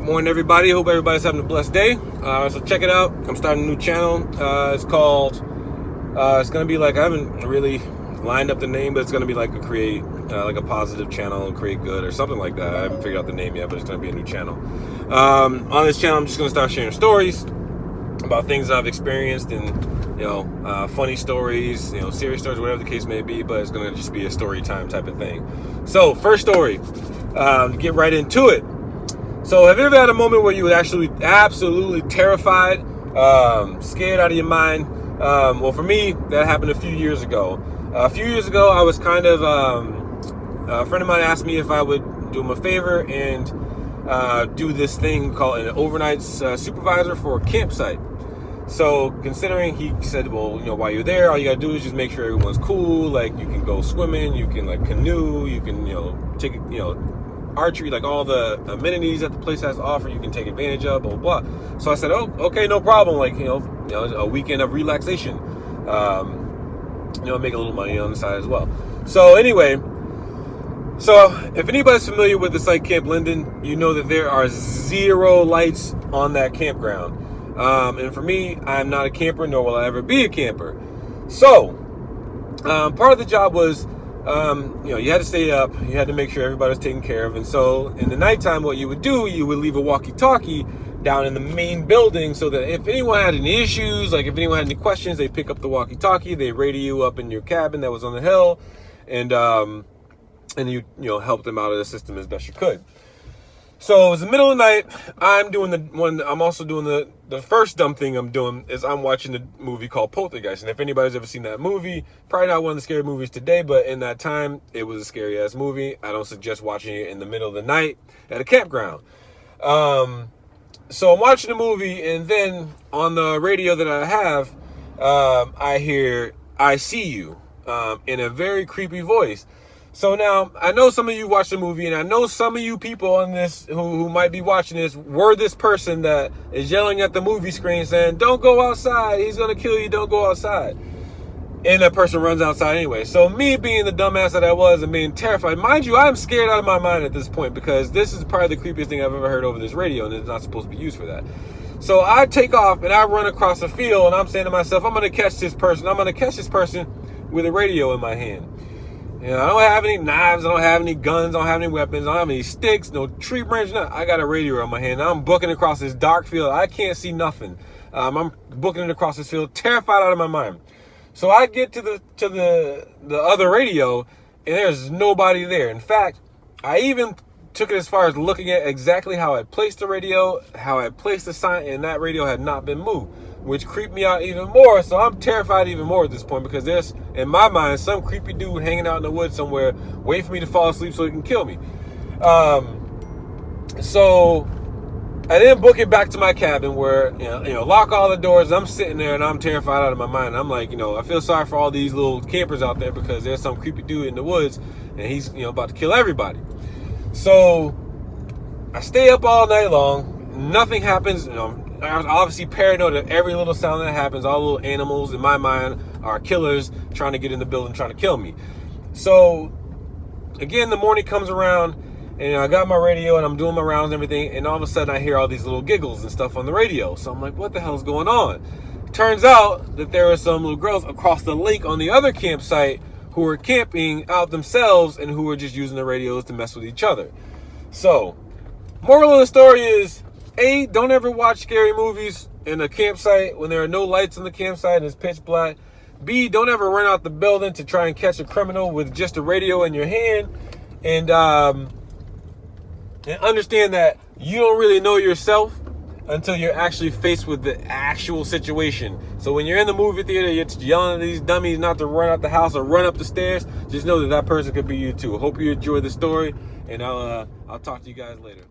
Morning, everybody. Hope everybody's having a blessed day. So check it out. I'm starting a new channel. It's called. It's gonna be like, I haven't really lined up the name, but it's gonna be like a positive channel, create good, or something like that. I haven't figured out the name yet, but it's gonna be a new channel. On this channel, I'm just gonna start sharing stories about things I've experienced, and funny stories, serious stories, whatever the case may be. But it's gonna just be a story time type of thing. So first story. Get right into it. So have you ever had a moment where you were actually absolutely terrified, scared out of your mind? Well, for me, that happened a few years ago. A few years ago, I was kind of, a friend of mine asked me if I would do him a favor and do this thing called an overnight supervisor for a campsite. So considering, he said, well, while you're there, all you gotta do is just make sure everyone's cool. Like, you can go swimming, you can canoe, you can, take, archery, like all the amenities that the place has to offer, you can take advantage of, blah, blah, blah. So I said, oh, okay, no problem. Like, a weekend of relaxation, make a little money on the side as well. So anyway, so if anybody's familiar with the site Camp Linden, you know that there are 0 lights on that campground. And for me, I'm not a camper, nor will I ever be a camper. So part of the job was, you had to stay up, you had to make sure everybody was taken care of. And so in the nighttime, what you would do, you would leave a walkie-talkie down in the main building, so that if anyone had any issues, like if anyone had any questions, they pick up the walkie-talkie, they radio you up in your cabin that was on the hill, and you help them out of the system as best you could. So it was the middle of the night. I'm also doing the first dumb thing I'm doing is I'm watching the movie called Poltergeist. And if anybody's ever seen that movie, probably not one of the scary movies today, but in that time, it was a scary ass movie. I don't suggest watching it in the middle of the night at a campground. So I'm watching the movie, and then on the radio that I have, I hear, "I see you," in a very creepy voice. So now, I know some of you watch the movie, and I know some of you people on this who might be watching this were this person that is yelling at the movie screen saying, "Don't go outside, he's gonna kill you, don't go outside." And that person runs outside anyway. So me being the dumbass that I was and being terrified, mind you, I'm scared out of my mind at this point, because this is probably the creepiest thing I've ever heard over this radio, and it's not supposed to be used for that. So I take off and I run across the field, and I'm saying to myself, I'm gonna catch this person. I'm gonna catch this person with a radio in my hand. I don't have any knives, I don't have any guns, I don't have any weapons, I don't have any sticks, no tree branch, nothing. I got a radio in my hand. I'm booking across this dark field. I can't see nothing. I'm booking it across this field, terrified out of my mind. So I get to the other radio, and there's nobody there. In fact, I even took it as far as looking at exactly how I placed the radio, how I placed the sign, and that radio had not been moved, which creeped me out even more. So I'm terrified even more at this point, because there's, in my mind, some creepy dude hanging out in the woods somewhere, waiting for me to fall asleep so he can kill me. So I then book it back to my cabin, where lock all the doors. I'm sitting there and I'm terrified out of my mind. I'm like, I feel sorry for all these little campers out there, because there's some creepy dude in the woods, and he's about to kill everybody. So I stay up all night long. Nothing happens. I was obviously paranoid of every little sound that happens. All little animals in my mind are killers trying to get in the building, trying to kill me. So again, the morning comes around, and I got my radio and I'm doing my rounds and everything, and all of a sudden I hear all these little giggles and stuff on the radio. So I'm like, what the hell is going on? Turns out that there are some little girls across the lake on the other campsite who were camping out themselves, and who were just using the radios to mess with each other. So moral of the story is, A, don't ever watch scary movies in a campsite when there are no lights in the campsite and it's pitch black. B, don't ever run out the building to try and catch a criminal with just a radio in your hand. And understand that you don't really know yourself until you're actually faced with the actual situation. So when you're in the movie theater, you're yelling at these dummies not to run out the house or run up the stairs, just know that that person could be you too. Hope you enjoy the story, and I'll talk to you guys later.